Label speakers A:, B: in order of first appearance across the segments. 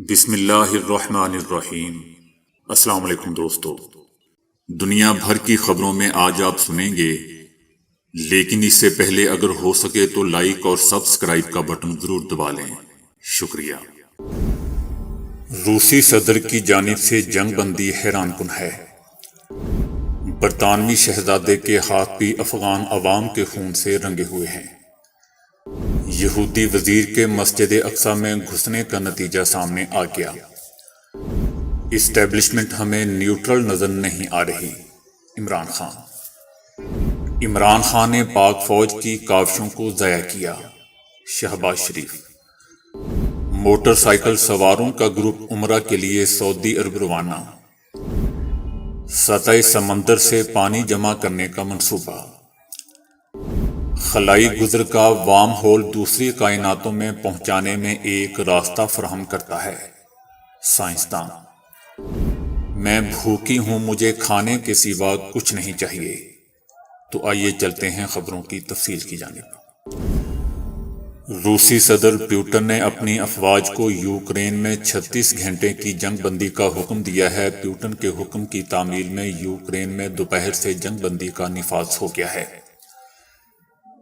A: بسم اللہ الرحمن الرحیم۔ السلام علیکم دوستو، دنیا بھر کی خبروں میں آج آپ سنیں گے، لیکن اس سے پہلے اگر ہو سکے تو لائک اور سبسکرائب کا بٹن ضرور دبا لیں۔ شکریہ۔ روسی صدر کی جانب سے جنگ بندی حیران کن ہے۔ برطانوی شہزادے کے ہاتھ بھی افغان عوام کے خون سے رنگے ہوئے ہیں۔ یہودی وزیر کے مسجد اقصی میں گھسنے کا نتیجہ سامنے آ گیا۔ اسٹیبلشمنٹ ہمیں نیوٹرل نظر نہیں آ رہی۔ عمران خان نے پاک فوج کی کاوشوں کو ضائع کیا۔ شہباز شریف۔ موٹر سائیکل سواروں کا گروپ عمرہ کے لیے سعودی عرب روانہ۔ سطح سمندر سے پانی جمع کرنے کا منصوبہ۔ خلائی گزر کا وارم ہول دوسری کائناتوں میں پہنچانے میں ایک راستہ فراہم کرتا ہے۔ سائنسدان۔ میں بھوکی ہوں، مجھے کھانے کے سوا کچھ نہیں چاہیے۔ تو آئیے چلتے ہیں خبروں کی تفصیل کی جانب۔ روسی صدر پیوٹن نے اپنی افواج کو یوکرین میں 36 گھنٹے کی جنگ بندی کا حکم دیا ہے۔ پیوٹن کے حکم کی تعمیل میں یوکرین میں دوپہر سے جنگ بندی کا نفاذ ہو گیا ہے،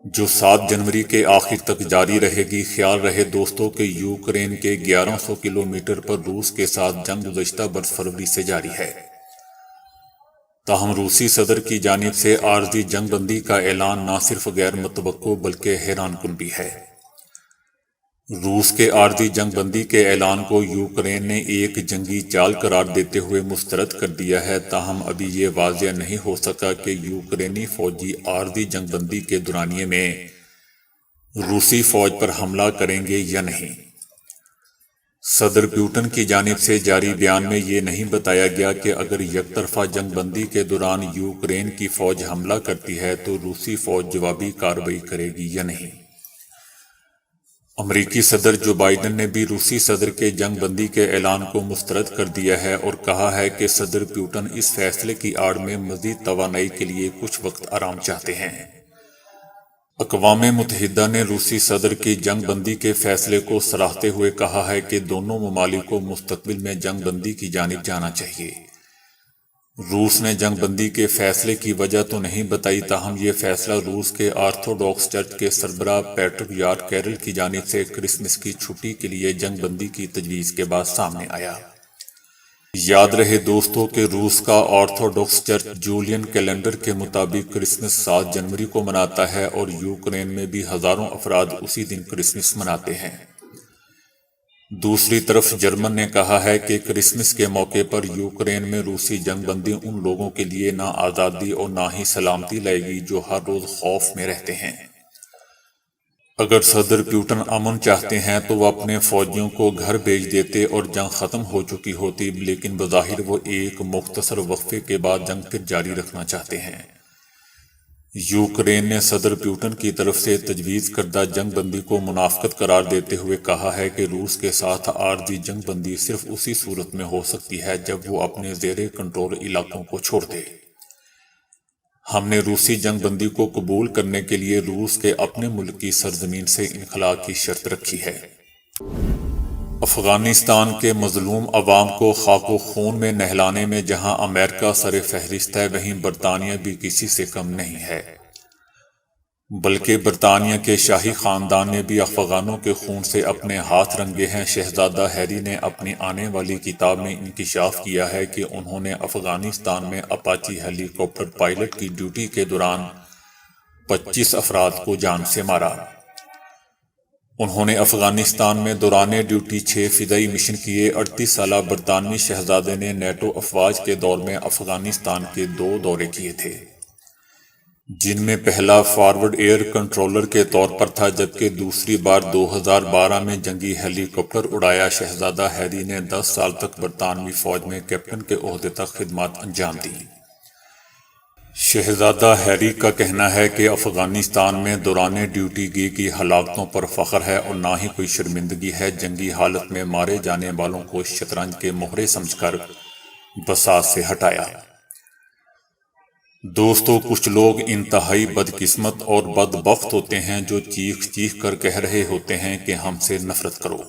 A: جو 7 جنوری کے آخر تک جاری رہے گی۔ خیال رہے دوستوں کہ یوکرین کے 1100 کلومیٹر پر روس کے ساتھ جنگ گزشتہ برس فروری سے جاری ہے، تاہم روسی صدر کی جانب سے عارضی جنگ بندی کا اعلان نہ صرف غیر متوقع بلکہ حیران کن بھی ہے۔ روس کے عارضی جنگ بندی کے اعلان کو یوکرین نے ایک جنگی چال قرار دیتے ہوئے مسترد کر دیا ہے، تاہم ابھی یہ واضح نہیں ہو سکا کہ یوکرینی فوجی عارضی جنگ بندی کے دورانیے میں روسی فوج پر حملہ کریں گے یا نہیں۔ صدر پیوٹن کی جانب سے جاری بیان میں یہ نہیں بتایا گیا کہ اگر یک طرفہ جنگ بندی کے دوران یوکرین کی فوج حملہ کرتی ہے تو روسی فوج جوابی کارروائی کرے گی یا نہیں۔ امریکی صدر جو بائیڈن نے بھی روسی صدر کے جنگ بندی کے اعلان کو مسترد کر دیا ہے اور کہا ہے کہ صدر پیوٹن اس فیصلے کی آڑ میں مزید توانائی کے لیے کچھ وقت آرام چاہتے ہیں۔ اقوام متحدہ نے روسی صدر کی جنگ بندی کے فیصلے کو سراہتے ہوئے کہا ہے کہ دونوں ممالک کو مستقبل میں جنگ بندی کی جانب جانا چاہیے۔ روس نے جنگ بندی کے فیصلے کی وجہ تو نہیں بتائی، تاہم یہ فیصلہ روس کے آرتھوڈاکس چرچ کے سربراہ پیٹریارک کیرل کی جانب سے کرسمس کی چھٹی کے لیے جنگ بندی کی تجویز کے بعد سامنے آیا۔ یاد رہے دوستو کہ روس کا آرتھوڈاکس چرچ جولین کیلنڈر کے مطابق کرسمس 7 جنوری کو مناتا ہے اور یوکرین میں بھی ہزاروں افراد اسی دن کرسمس مناتے ہیں۔ دوسری طرف جرمن نے کہا ہے کہ کرسمس کے موقع پر یوکرین میں روسی جنگ بندی ان لوگوں کے لیے نہ آزادی اور نہ ہی سلامتی لائے گی جو ہر روز خوف میں رہتے ہیں۔ اگر صدر پیوٹن امن چاہتے ہیں تو وہ اپنے فوجیوں کو گھر بھیج دیتے اور جنگ ختم ہو چکی ہوتی، لیکن بظاہر وہ ایک مختصر وقفے کے بعد جنگ پھر جاری رکھنا چاہتے ہیں۔ یوکرین نے صدر پیوٹن کی طرف سے تجویز کردہ جنگ بندی کو منافقت قرار دیتے ہوئے کہا ہے کہ روس کے ساتھ عارضی جنگ بندی صرف اسی صورت میں ہو سکتی ہے جب وہ اپنے زیر کنٹرول علاقوں کو چھوڑ دے۔ ہم نے روسی جنگ بندی کو قبول کرنے کے لیے روس کے اپنے ملک کی سرزمین سے انخلاء کی شرط رکھی ہے۔ افغانستان کے مظلوم عوام کو خاک و خون میں نہلانے میں جہاں امریکہ سر فہرست ہے، وہیں برطانیہ بھی کسی سے کم نہیں ہے، بلکہ برطانیہ کے شاہی خاندان نے بھی افغانوں کے خون سے اپنے ہاتھ رنگے ہیں۔ شہزادہ ہیری نے اپنی آنے والی کتاب میں انکشاف کیا ہے کہ انہوں نے افغانستان میں اپاچی ہیلی کاپٹر پائلٹ کی ڈیوٹی کے دوران 25 افراد کو جان سے مارا۔ انہوں نے افغانستان میں دوران ڈیوٹی 6 فضائی مشن کیے۔ 38 سالہ برطانوی شہزادے نے نیٹو افواج کے دور میں افغانستان کے 2 دورے کیے تھے، جن میں پہلا فارورڈ ایئر کنٹرولر کے طور پر تھا، جبکہ دوسری بار 2012 میں جنگی ہیلی کاپٹر اڑایا۔ شہزادہ ہیری نے 10 سال تک برطانوی فوج میں کیپٹن کے عہدے تک خدمات انجام دیں۔ شہزادہ ہیری کا کہنا ہے کہ افغانستان میں دوران ڈیوٹی کی ہلاکتوں پر فخر ہے اور نہ ہی کوئی شرمندگی ہے۔ جنگی حالت میں مارے جانے والوں کو شطرنج کے مہرے سمجھ کر بساط سے ہٹایا۔ دوستو، کچھ لوگ انتہائی بدقسمت اور بدبخت ہوتے ہیں جو چیخ چیخ کر کہہ رہے ہوتے ہیں کہ ہم سے نفرت کرو۔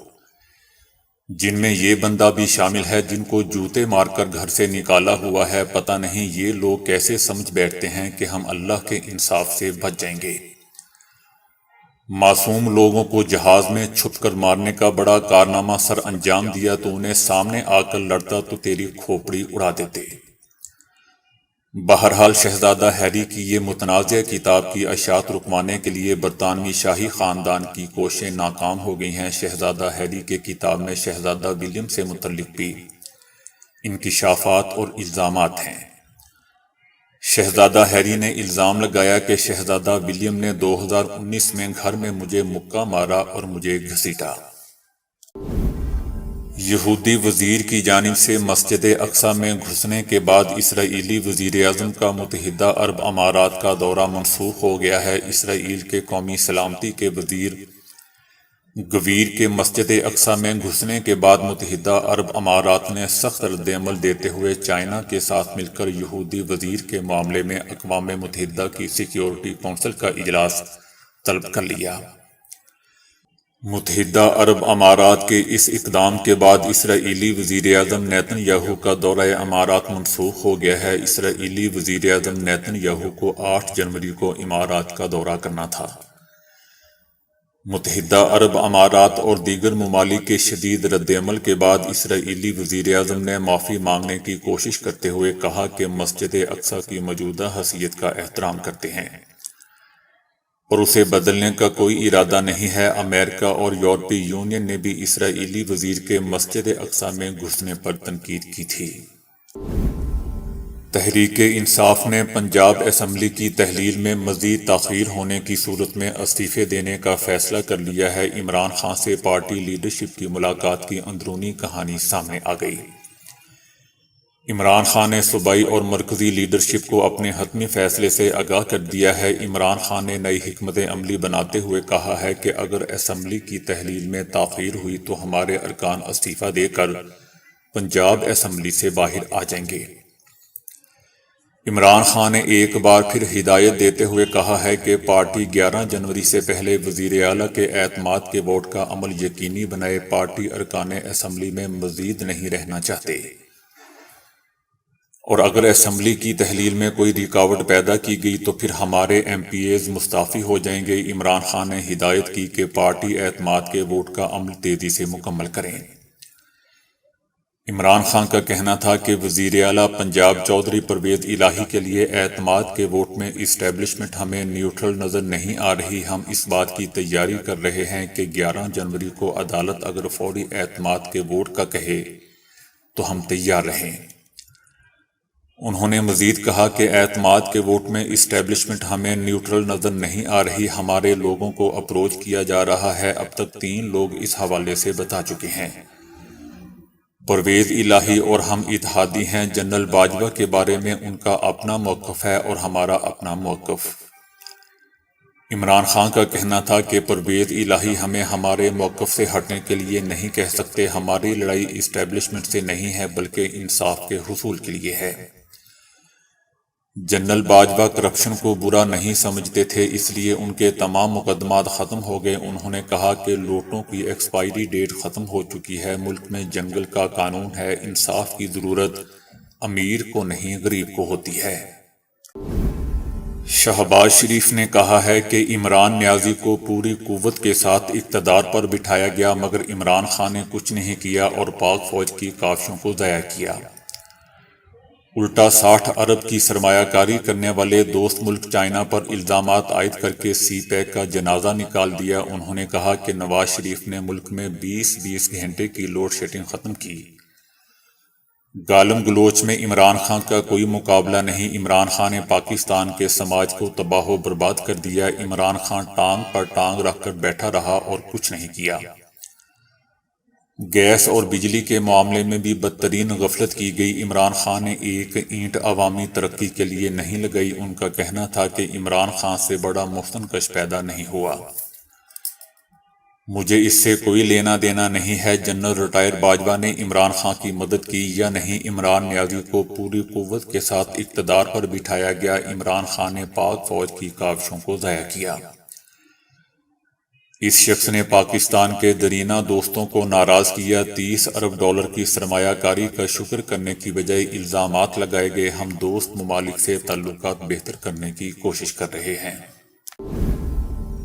A: جن میں یہ بندہ بھی شامل ہے جن کو جوتے مار کر گھر سے نکالا ہوا ہے۔ پتہ نہیں یہ لوگ کیسے سمجھ بیٹھتے ہیں کہ ہم اللہ کے انصاف سے بچ جائیں گے۔ معصوم لوگوں کو جہاز میں چھپ کر مارنے کا بڑا کارنامہ سر انجام دیا تو انہیں سامنے آ کر لڑتا تو تیری کھوپڑی اڑا دیتے۔ بہرحال شہزادہ ہیری کی یہ متنازع کتاب کی اشاعت رکوانے کے لیے برطانوی شاہی خاندان کی کوششیں ناکام ہو گئی ہیں۔ شہزادہ ہیری کے کتاب میں شہزادہ ولیم سے متعلق بھی انکشافات اور الزامات ہیں۔ شہزادہ ہیری نے الزام لگایا کہ شہزادہ ولیم نے 2019 میں گھر میں مجھے مکہ مارا اور مجھے گھسیٹا۔ یہودی وزیر کی جانب سے مسجد اقصی میں گھسنے کے بعد اسرائیلی وزیر اعظم کا متحدہ عرب امارات کا دورہ منسوخ ہو گیا ہے۔ اسرائیل کے قومی سلامتی کے وزیر گویر کے مسجد اقصی میں گھسنے کے بعد متحدہ عرب امارات نے سخت رد عمل دیتے ہوئے چائنا کے ساتھ مل کر یہودی وزیر کے معاملے میں اقوام متحدہ کی سیکیورٹی کونسل کا اجلاس طلب کر لیا۔ متحدہ عرب امارات کے اس اقدام کے بعد اسرائیلی وزیر اعظم نیتن یاہو کا دورہ امارات منسوخ ہو گیا ہے۔ اسرائیلی وزیر اعظم نیتن یاہو کو 8 جنوری کو امارات کا دورہ کرنا تھا۔ متحدہ عرب امارات اور دیگر ممالک کے شدید رد عمل کے بعد اسرائیلی وزیر اعظم نے معافی مانگنے کی کوشش کرتے ہوئے کہا کہ مسجد اقصی کی موجودہ حیثیت کا احترام کرتے ہیں اور اسے بدلنے کا کوئی ارادہ نہیں ہے۔ امریکہ اور یورپی یونین نے بھی اسرائیلی وزیر کے مسجد اقصی میں گھسنے پر تنقید کی تھی۔ تحریک انصاف نے پنجاب اسمبلی کی تحلیل میں مزید تاخیر ہونے کی صورت میں استعفے دینے کا فیصلہ کر لیا ہے۔ عمران خان سے پارٹی لیڈرشپ کی ملاقات کی اندرونی کہانی سامنے آ گئی۔ عمران خان نے صوبائی اور مرکزی لیڈرشپ کو اپنے حتمی فیصلے سے آگاہ کر دیا ہے۔ عمران خان نے نئی حکمت عملی بناتے ہوئے کہا ہے کہ اگر اسمبلی کی تحلیل میں تاخیر ہوئی تو ہمارے ارکان استعفیٰ دے کر پنجاب اسمبلی سے باہر آ جائیں گے۔ عمران خان نے ایک بار پھر ہدایت دیتے ہوئے کہا ہے کہ پارٹی 11 جنوری سے پہلے وزیر اعلیٰ کے اعتماد کے ووٹ کا عمل یقینی بنائے۔ پارٹی ارکان اسمبلی میں مزید نہیں رہنا چاہتے اور اگر اسمبلی کی تحلیل میں کوئی رکاوٹ پیدا کی گئی تو پھر ہمارے ایم پی ایز مستعفی ہو جائیں گے۔ عمران خان نے ہدایت کی کہ پارٹی اعتماد کے ووٹ کا عمل تیزی سے مکمل کریں۔ عمران خان کا کہنا تھا کہ وزیر اعلیٰ پنجاب چودھری پرویز الہی کے لیے اعتماد کے ووٹ میں اسٹیبلشمنٹ ہمیں نیوٹرل نظر نہیں آ رہی۔ ہم اس بات کی تیاری کر رہے ہیں کہ 11 جنوری کو عدالت اگر فوری اعتماد کے ووٹ کا کہے تو ہم تیار رہیں۔ انہوں نے مزید کہا کہ اعتماد کے ووٹ میں اسٹیبلشمنٹ ہمیں نیوٹرل نظر نہیں آ رہی۔ ہمارے لوگوں کو اپروچ کیا جا رہا ہے۔ اب تک 3 لوگ اس حوالے سے بتا چکے ہیں۔ پرویز الہی اور ہم اتحادی ہیں۔ جنرل باجوہ کے بارے میں ان کا اپنا موقف ہے اور ہمارا اپنا موقف۔ عمران خان کا کہنا تھا کہ پرویز الہی ہمیں ہمارے موقف سے ہٹنے کے لیے نہیں کہہ سکتے۔ ہماری لڑائی اسٹیبلشمنٹ سے نہیں ہے بلکہ انصاف کے حصول کے لیے ہے۔ جنرل باجوہ کرپشن کو برا نہیں سمجھتے تھے، اس لیے ان کے تمام مقدمات ختم ہو گئے۔ انہوں نے کہا کہ لوٹوں کی ایکسپائری ڈیٹ ختم ہو چکی ہے۔ ملک میں جنگل کا قانون ہے۔ انصاف کی ضرورت امیر کو نہیں غریب کو ہوتی ہے۔ شہباز شریف نے کہا ہے کہ عمران نیازی کو پوری قوت کے ساتھ اقتدار پر بٹھایا گیا مگر عمران خان نے کچھ نہیں کیا اور پاک فوج کی کاوشوں کو ضائع کیا۔ الٹا 60 ارب کی سرمایہ کاری کرنے والے دوست ملک چائنا پر الزامات عائد کر کے سی پیک کا جنازہ نکال دیا۔ انہوں نے کہا کہ نواز شریف نے ملک میں 20 گھنٹے کی لوڈ شیڈنگ ختم کی۔ گالم گلوچ میں عمران خان کا کوئی مقابلہ نہیں۔ عمران خان نے پاکستان کے سماج کو تباہ و برباد کر دیا۔ عمران خان ٹانگ پر ٹانگ رکھ کر بیٹھا رہا اور کچھ نہیں کیا۔ گیس اور بجلی کے معاملے میں بھی بدترین غفلت کی گئی۔ عمران خان نے ایک اینٹ عوامی ترقی کے لیے نہیں لگائی۔ ان کا کہنا تھا کہ عمران خان سے بڑا مفتن کش پیدا نہیں ہوا، مجھے اس سے کوئی لینا دینا نہیں ہے۔ جنرل ریٹائر باجوہ نے عمران خان کی مدد کی یا نہیں؟ عمران نیازی کو پوری قوت کے ساتھ اقتدار پر بٹھایا گیا۔ عمران خان نے پاک فوج کی کاوشوں کو ضائع کیا۔ اس شخص نے پاکستان کے درینہ دوستوں کو ناراض کیا۔ 30 ارب ڈالر کی سرمایہ کاری کا شکر کرنے کی بجائے الزامات لگائے گئے۔ ہم دوست ممالک سے تعلقات بہتر کرنے کی کوشش کر رہے ہیں۔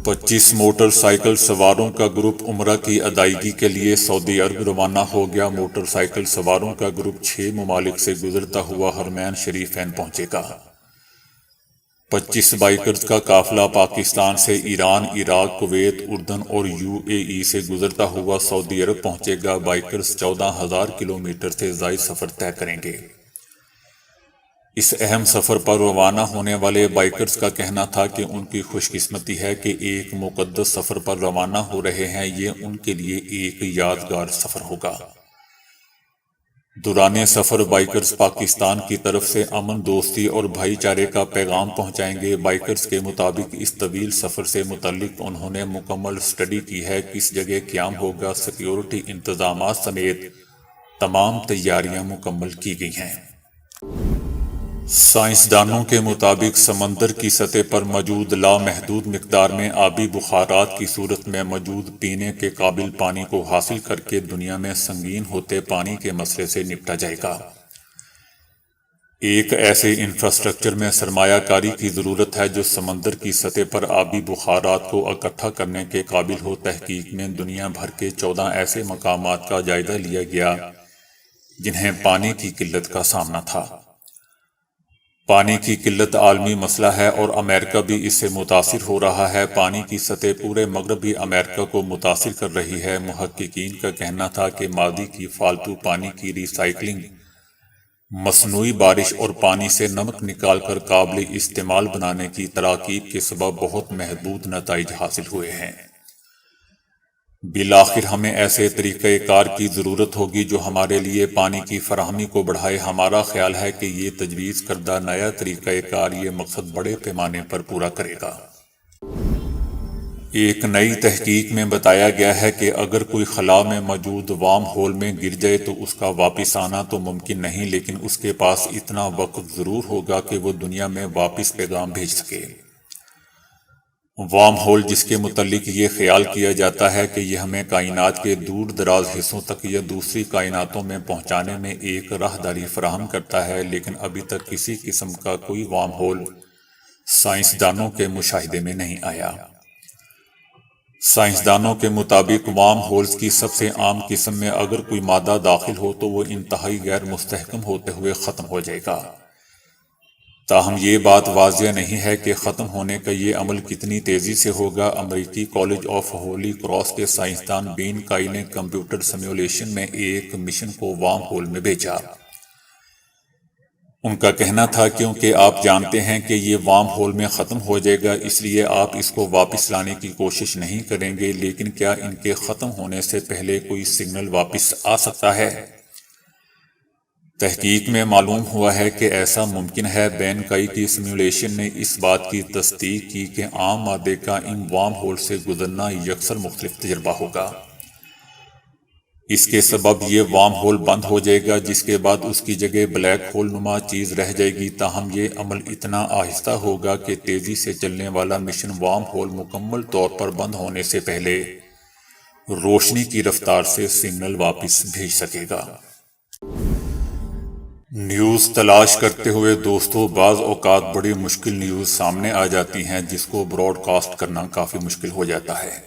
A: 25 موٹر سائیکل سواروں کا گروپ عمرہ کی ادائیگی کے لیے سعودی عرب روانہ ہو گیا۔ موٹر سائیکل سواروں کا گروپ 6 ممالک سے گزرتا ہوا حرمین شریفین پہنچے گا۔ 25 بائیکرز کا قافلہ پاکستان سے ایران، عراق، کویت، اردن اور UAE سے گزرتا ہوا سعودی عرب پہنچے گا۔ بائیکرز 14,000 کلومیٹر سے زائد سفر طے کریں گے۔ اس اہم سفر پر روانہ ہونے والے بائیکرز کا کہنا تھا کہ ان کی خوش قسمتی ہے کہ ایک مقدس سفر پر روانہ ہو رہے ہیں۔ یہ ان کے لیے ایک یادگار سفر ہوگا۔ دوران سفر بائیکرز پاکستان کی طرف سے امن، دوستی اور بھائی چارے کا پیغام پہنچائیں گے۔ بائیکرز کے مطابق اس طویل سفر سے متعلق انہوں نے مکمل اسٹڈی کی ہے۔ کس جگہ قیام ہوگا، سیکیورٹی انتظامات سمیت تمام تیاریاں مکمل کی گئی ہیں۔ سائنسدانوں کے مطابق سمندر کی سطح پر موجود لامحدود مقدار میں آبی بخارات کی صورت میں موجود پینے کے قابل پانی کو حاصل کر کے دنیا میں سنگین ہوتے پانی کے مسئلے سے نپٹا جائے گا۔ ایک ایسے انفراسٹرکچر میں سرمایہ کاری کی ضرورت ہے جو سمندر کی سطح پر آبی بخارات کو اکٹھا کرنے کے قابل ہو۔ تحقیق میں دنیا بھر کے 14 ایسے مقامات کا جائزہ لیا گیا جنہیں پانی کی قلت کا سامنا تھا۔ پانی کی قلت عالمی مسئلہ ہے اور امریکہ بھی اس سے متاثر ہو رہا ہے۔ پانی کی سطح پورے مغربی امریکہ کو متاثر کر رہی ہے۔ محققین کا کہنا تھا کہ ماضی کی فالتو پانی کی ری سائیکلنگ، مصنوعی بارش اور پانی سے نمک نکال کر قابل استعمال بنانے کی تراکیب کے سبب بہت محدود نتائج حاصل ہوئے ہیں۔ بالآخر ہمیں ایسے طریقہ کار کی ضرورت ہوگی جو ہمارے لیے پانی کی فراہمی کو بڑھائے۔ ہمارا خیال ہے کہ یہ تجویز کردہ نیا طریقہ کار یہ مقصد بڑے پیمانے پر پورا کرے گا۔ ایک نئی تحقیق میں بتایا گیا ہے کہ اگر کوئی خلا میں موجود وارم ہول میں گر جائے تو اس کا واپس آنا تو ممکن نہیں، لیکن اس کے پاس اتنا وقت ضرور ہوگا کہ وہ دنیا میں واپس پیغام بھیج سکے۔ وارم ہول، جس کے متعلق یہ خیال کیا جاتا ہے کہ یہ ہمیں کائنات کے دور دراز حصوں تک یا دوسری کائناتوں میں پہنچانے میں ایک راہداری فراہم کرتا ہے، لیکن ابھی تک کسی قسم کا کوئی وارم ہول سائنسدانوں کے مشاہدے میں نہیں آیا۔ سائنسدانوں کے مطابق وارم ہولز کی سب سے عام قسم میں اگر کوئی مادہ داخل ہو تو وہ انتہائی غیر مستحکم ہوتے ہوئے ختم ہو جائے گا۔ تاہم یہ بات واضح نہیں ہے کہ ختم ہونے کا یہ عمل کتنی تیزی سے ہوگا۔ امریکی کالج آف ہولی کراس کے سائنسدان بین کائی نے کمپیوٹر سمیولیشن میں ایک مشن کو وارم ہول میں بھیجا۔ ان کا کہنا تھا کیونکہ آپ جانتے ہیں کہ یہ وارم ہول میں ختم ہو جائے گا، اس لیے آپ اس کو واپس لانے کی کوشش نہیں کریں گے، لیکن کیا ان کے ختم ہونے سے پہلے کوئی سگنل واپس آ سکتا ہے؟ تحقیق میں معلوم ہوا ہے کہ ایسا ممکن ہے۔ بین کائی کی سمیولیشن نے اس بات کی تصدیق کی کہ عام مادے کا ان وارم ہول سے گزرنا یکسر مختلف تجربہ ہوگا۔ اس کے سبب یہ وارم ہول بند ہو جائے گا، جس کے بعد اس کی جگہ بلیک ہول نما چیز رہ جائے گی۔ تاہم یہ عمل اتنا آہستہ ہوگا کہ تیزی سے چلنے والا مشن وارم ہول مکمل طور پر بند ہونے سے پہلے روشنی کی رفتار سے سگنل واپس بھیج سکے گا۔ نیوز تلاش کرتے ہوئے دوستو، بعض اوقات بڑی مشکل نیوز سامنے آ جاتی ہیں جس کو براڈ کاسٹ کرنا کافی مشکل ہو جاتا ہے۔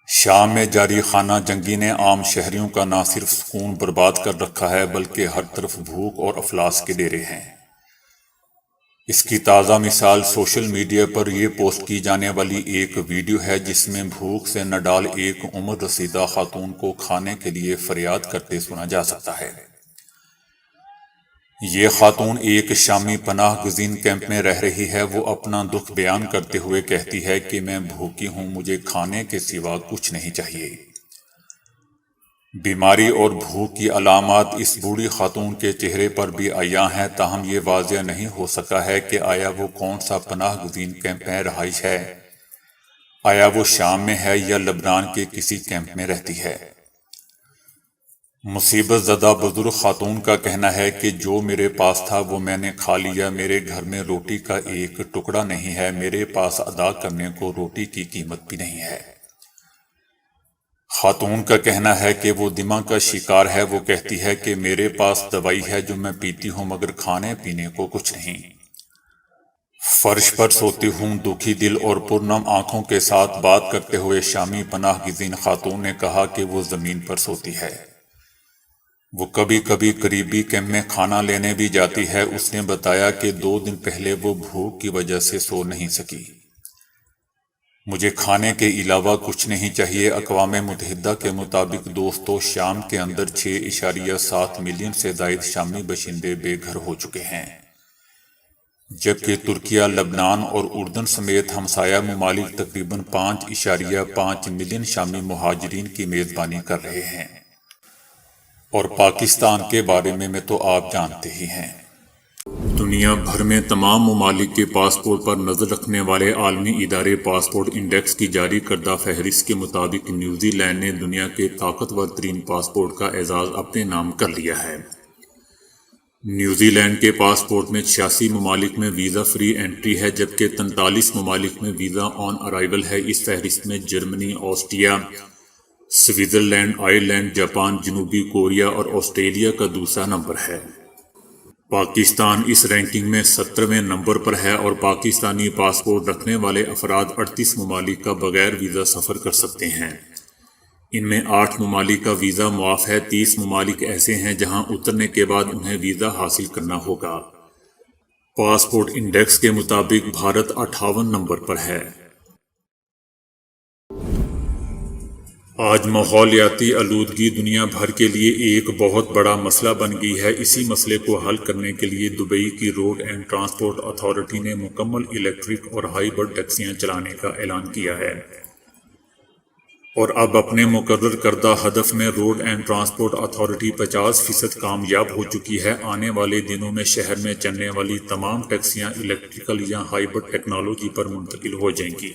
A: شام میں جاری خانہ جنگی نے عام شہریوں کا نہ صرف سکون برباد کر رکھا ہے بلکہ ہر طرف بھوک اور افلاس کے ڈیرے ہیں۔ اس کی تازہ مثال سوشل میڈیا پر یہ پوسٹ کی جانے والی ایک ویڈیو ہے جس میں بھوک سے نڈال ایک عمر رسیدہ خاتون کو کھانے کے لیے فریاد کرتے سنا جا سکتا ہے۔ یہ خاتون ایک شامی پناہ گزین کیمپ میں رہ رہی ہے۔ وہ اپنا دکھ بیان کرتے ہوئے کہتی ہے کہ میں بھوکی ہوں، مجھے کھانے کے سوا کچھ نہیں چاہیے۔ بیماری اور بھوک کی علامات اس بوڑھی خاتون کے چہرے پر بھی عیاں ہیں، تاہم یہ واضح نہیں ہو سکا ہے کہ آیا وہ کون سا پناہ گزین کیمپ میں رہائش ہے۔ آیا وہ شام میں ہے یا لبنان کے کسی کیمپ میں رہتی ہے۔ مصیبت زدہ بزرگ خاتون کا کہنا ہے کہ جو میرے پاس تھا وہ میں نے کھا لیا، میرے گھر میں روٹی کا ایک ٹکڑا نہیں ہے، میرے پاس ادا کرنے کو روٹی کی قیمت بھی نہیں ہے۔ خاتون کا کہنا ہے کہ وہ دماغ کا شکار ہے، وہ کہتی ہے کہ میرے پاس دوائی ہے جو میں پیتی ہوں مگر کھانے پینے کو کچھ نہیں۔ فرش پر سوتی ہوں دکھی دل اور پرنم آنکھوں کے ساتھ بات کرتے ہوئے شامی پناہ گزین خاتون نے کہا کہ وہ زمین پر سوتی ہے۔ وہ کبھی کبھی قریبی کیمپ میں کھانا لینے بھی جاتی ہے۔ اس نے بتایا کہ 2 دن پہلے وہ بھوک کی وجہ سے سو نہیں سکی۔ مجھے کھانے کے علاوہ کچھ نہیں چاہیے۔ اقوام متحدہ کے مطابق دوستو، شام کے اندر 6.7 ملین سے زائد شامی باشندے بے گھر ہو چکے ہیں، جبکہ ترکیہ، لبنان اور اردن سمیت ہمسایہ ممالک تقریباً 5.5 ملین شامی مہاجرین کی میزبانی کر رہے ہیں۔ اور پاکستان کے بارے میں تو آپ جانتے ہی ہیں۔ دنیا بھر میں تمام ممالک کے پاسپورٹ پر نظر رکھنے والے عالمی ادارے پاسپورٹ انڈیکس کی جاری کردہ فہرست کے مطابق نیوزی لینڈ نے دنیا کے طاقتور ترین پاسپورٹ کا اعزاز اپنے نام کر لیا ہے۔ نیوزی لینڈ کے پاسپورٹ میں 86 ممالک میں ویزا فری انٹری ہے، جبکہ 43 ممالک میں ویزا آن ارائیول ہے۔ اس فہرست میں Germany, Austria, Switzerland, Ireland, Japan, جنوبی کوریا اور آسٹریلیا کا دوسرا نمبر ہے۔ پاکستان اس رینکنگ میں 17ویں نمبر پر ہے اور پاکستانی پاسپورٹ رکھنے والے افراد 38 ممالک کا بغیر ویزا سفر کر سکتے ہیں۔ ان میں 8 ممالک کا ویزا معاف ہے۔ 30 ممالک ایسے ہیں جہاں اترنے کے بعد انہیں ویزا حاصل کرنا ہوگا۔ پاسپورٹ انڈیکس کے مطابق بھارت 58 نمبر پر ہے۔ آج ماحولیاتی آلودگی دنیا بھر کے لیے ایک بہت بڑا مسئلہ بن گئی ہے۔ اسی مسئلے کو حل کرنے کے لیے دبئی کی روڈ اینڈ ٹرانسپورٹ اتھارٹی نے مکمل الیکٹرک اور ہائیبرڈ ٹیکسیاں چلانے کا اعلان کیا ہے، اور اب اپنے مقرر کردہ ہدف میں روڈ اینڈ ٹرانسپورٹ اتھارٹی 50% کامیاب ہو چکی ہے۔ آنے والے دنوں میں شہر میں چلنے والی تمام ٹیکسیاں الیکٹریکل یا ہائیبرڈ ٹیکنالوجی پر منتقل ہو جائیں گی،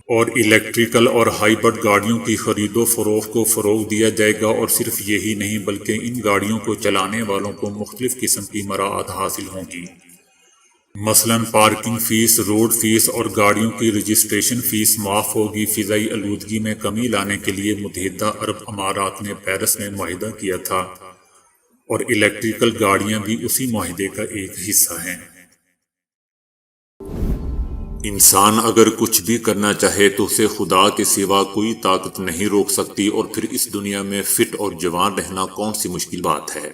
A: اور الیکٹریکل اور ہائیبرڈ گاڑیوں کی خرید و فروخت کو فروغ دیا جائے گا۔ اور صرف یہی نہیں بلکہ ان گاڑیوں کو چلانے والوں کو مختلف قسم کی مراعات حاصل ہوں گی، مثلاً پارکنگ فیس، روڈ فیس اور گاڑیوں کی رجسٹریشن فیس معاف ہوگی۔ فضائی آلودگی میں کمی لانے کے لیے متحدہ عرب امارات نے پیرس میں معاہدہ کیا تھا، اور الیکٹریکل گاڑیاں بھی اسی معاہدے کا ایک حصہ ہیں۔ انسان اگر کچھ بھی کرنا چاہے تو اسے خدا کے سوا کوئی طاقت نہیں روک سکتی، اور پھر اس دنیا میں فٹ اور جوان رہنا کون سی مشکل بات ہے۔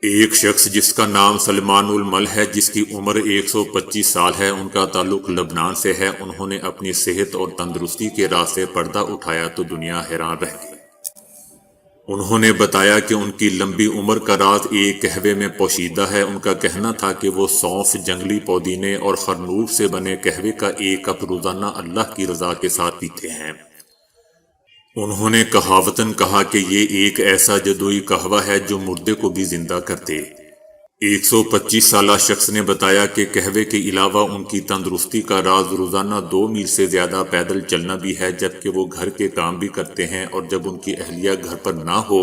A: ایک شخص جس کا نام سلمان المل ہے، جس کی عمر 125 سال ہے، ان کا تعلق لبنان سے ہے۔ انہوں نے اپنی صحت اور تندرستی کے راز سے پردہ اٹھایا تو دنیا حیران رہ گئی۔ انہوں نے بتایا کہ ان کی لمبی عمر کا راز ایک قہوے میں پوشیدہ ہے۔ ان کا کہنا تھا کہ وہ سونف، جنگلی پودینے اور خرنوب سے بنے قہوے کا 1 کپ روزانہ اللہ کی رضا کے ساتھ پیتے ہیں۔ انہوں نے کہاوتاً کہا کہ یہ ایک ایسا جادوئی قہوہ ہے جو مردے کو بھی زندہ کر دے۔ 125 سالہ شخص نے بتایا کہ قہوے کے علاوہ ان کی تندرستی کا راز روزانہ 2 میل سے زیادہ پیدل چلنا بھی ہے، جبکہ وہ گھر کے کام بھی کرتے ہیں، اور جب ان کی اہلیہ گھر پر نہ ہو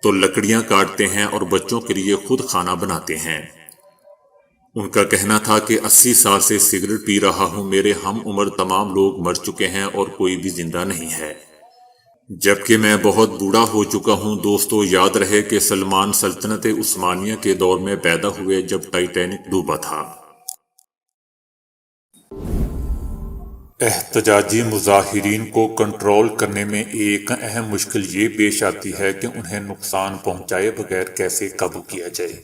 A: تو لکڑیاں کاٹتے ہیں اور بچوں کے لیے خود کھانا بناتے ہیں۔ ان کا کہنا تھا کہ 80 سال سے سگریٹ پی رہا ہوں، میرے ہم عمر تمام لوگ مر چکے ہیں اور کوئی بھی زندہ نہیں ہے، جبکہ میں بہت بوڑھا ہو چکا ہوں۔ دوستو، یاد رہے کہ سلمان سلطنت عثمانیہ کے دور میں پیدا ہوئے جب ٹائٹینک ڈوبا تھا۔ احتجاجی مظاہرین کو کنٹرول کرنے میں ایک اہم مشکل یہ پیش آتی ہے کہ انہیں نقصان پہنچائے بغیر کیسے قابو کیا جائے۔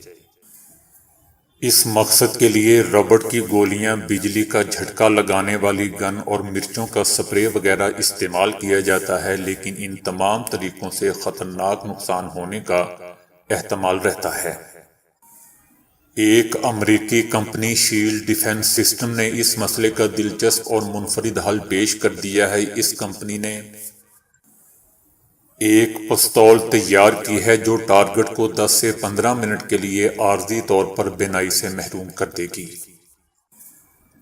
A: اس مقصد کے لیے ربڑ کی گولیاں، بجلی کا جھٹکا لگانے والی گن اور مرچوں کا سپرے وغیرہ استعمال کیا جاتا ہے، لیکن ان تمام طریقوں سے خطرناک نقصان ہونے کا احتمال رہتا ہے۔ ایک امریکی کمپنی شیلڈ ڈیفنس سسٹم نے اس مسئلے کا دلچسپ اور منفرد حل پیش کر دیا ہے۔ اس کمپنی نے ایک پستول تیار کی ہے جو ٹارگٹ کو 10 سے 15 منٹ کے لیے عارضی طور پر بینائی سے محروم کر دے گی۔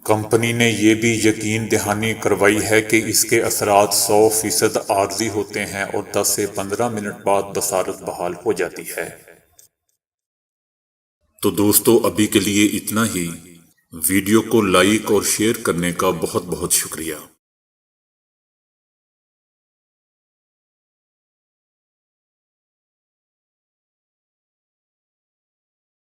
A: کمپنی نے یہ بھی یقین دہانی کروائی ہے کہ اس کے اثرات 100% عارضی ہوتے ہیں اور 10 سے 15 منٹ بعد بصارت بحال ہو جاتی ہے۔ تو دوستو ابھی کے لیے اتنا ہی۔ ویڈیو کو لائک اور شیئر کرنے کا بہت بہت شکریہ۔